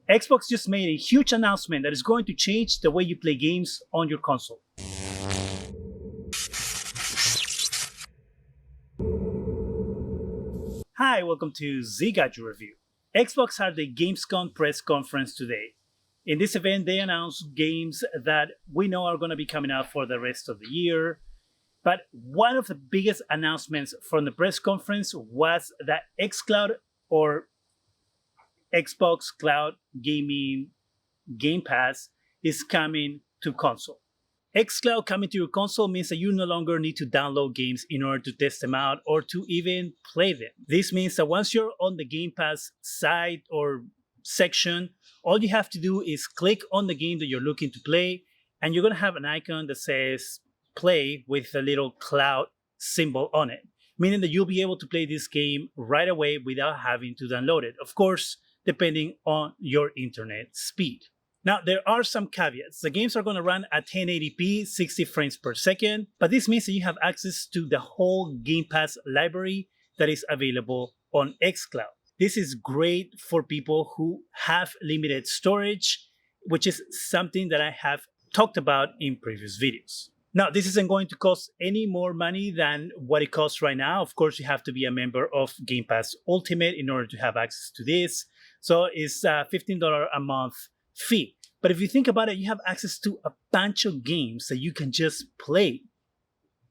Xbox just made a huge announcement that is going to change the way you play games on your console. Hi, welcome to ZGadgetReview. Xbox had the Gamescom press conference today. In this event, they announced games that we know are going to be coming out for the rest of the year. But one of the biggest announcements from the press conference was that Xcloud, or Xbox Cloud Gaming Game Pass, is coming to console. Xcloud coming to your console means that you no longer need to download games in order to test them out or to even play them. This means that once you're on the Game Pass site or section, all you have to do is click on the game that you're looking to play, and you're going to have an icon that says play with a little cloud symbol on it, meaning that you'll be able to play this game right away without having to download it. Of course, depending on your internet speed. Now, there are some caveats. The games are going to run at 1080p, 60 frames per second, but this means that you have access to the whole Game Pass library that is available on Xcloud. This is great for people who have limited storage, which is something that I have talked about in previous videos. Now, this isn't going to cost any more money than what it costs right now. Of course, you have to be a member of Game Pass Ultimate in order to have access to this. So it's a $15 a month fee. But if you think about it, you have access to a bunch of games that you can just play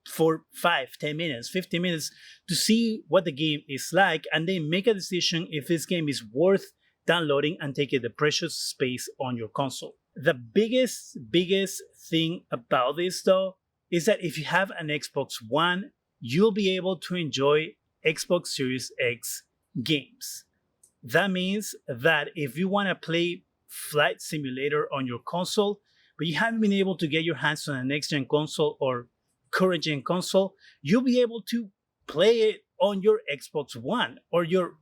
for 5, 10 minutes, 15 minutes to see what the game is like, and then make a decision if this game is worth downloading and taking the precious space on your console. The biggest thing about this, though, is that if you have an Xbox One, you'll be able to enjoy Xbox Series X games. That means that if you want to play Flight Simulator on your console, but you haven't been able to get your hands on a next-gen console or current-gen console, you'll be able to play it on your Xbox One or your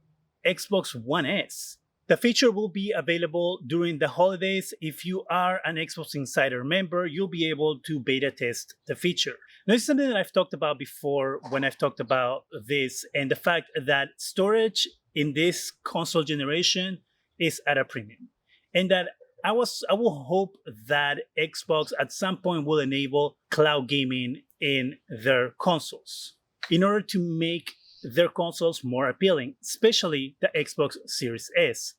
Xbox One S. The feature will be available during the holidays. If you are an Xbox Insider member, you'll be able to beta test the feature. Now, it's something that I've talked about before when I've talked about this, and the fact that storage in this console generation is at a premium. And that I will hope that Xbox at some point will enable cloud gaming in their consoles in order to make their consoles more appealing, especially the Xbox Series S,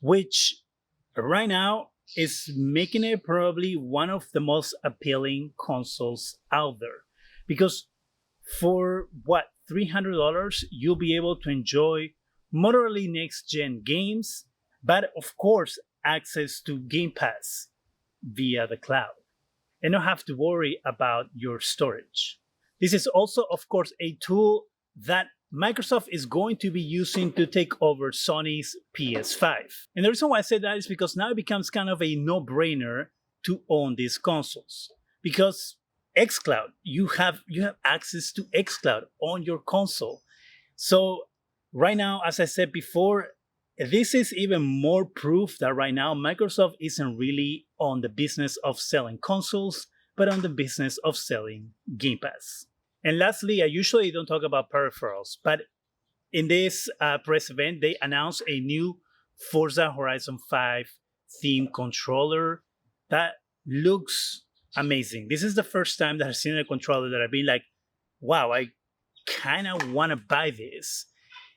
which right now is making it probably one of the most appealing consoles out there. Because for $300, you'll be able to enjoy moderately next-gen games, but of course, access to Game Pass via the cloud, and not have to worry about your storage. This is also, of course, a tool that Microsoft is going to be using to take over Sony's PS5. And the reason why I say that is because now it becomes kind of a no-brainer to own these consoles. Because Xcloud, you have access to Xcloud on your console. So right now, as I said before, this is even more proof that right now Microsoft isn't really on the business of selling consoles, but on the business of selling Game Pass. And lastly, I usually don't talk about peripherals, but in this press event, they announced a new Forza Horizon 5 theme controller that looks amazing. This is the first time that I've seen a controller that I've been like, wow, I kind of want to buy this.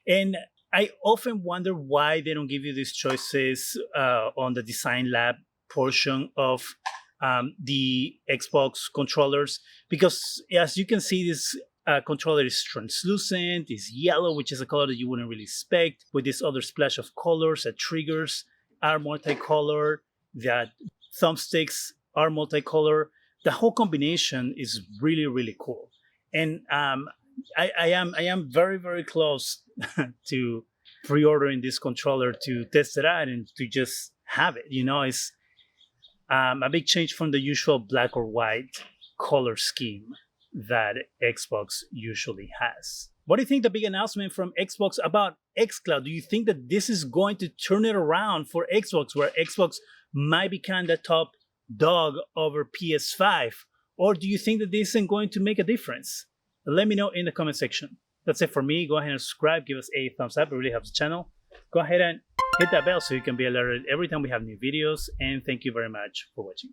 And I often wonder why they don't give you these choices on the Design Lab portion of the Xbox controllers, because as you can see, this controller is translucent, is yellow, which is a color that you wouldn't really expect, with this other splash of colors. The triggers are multicolor, the thumbsticks are multicolor. The whole combination is really, really cool. And I am very close to pre-ordering this controller to test it out and to just have it. You know, it's a big change from the usual black or white color scheme that Xbox usually has. What do you think the big announcement from Xbox about Xcloud? Do you think that this is going to turn it around for Xbox, where Xbox might become the top dog over PS5? Or do you think that this isn't going to make a difference? Let me know in the comment section. That's it for me. Go ahead and subscribe. Give us a thumbs up. It really helps the channel. go ahead and hit that bell so you can be alerted every time we have new videos. And thank you very much for watching.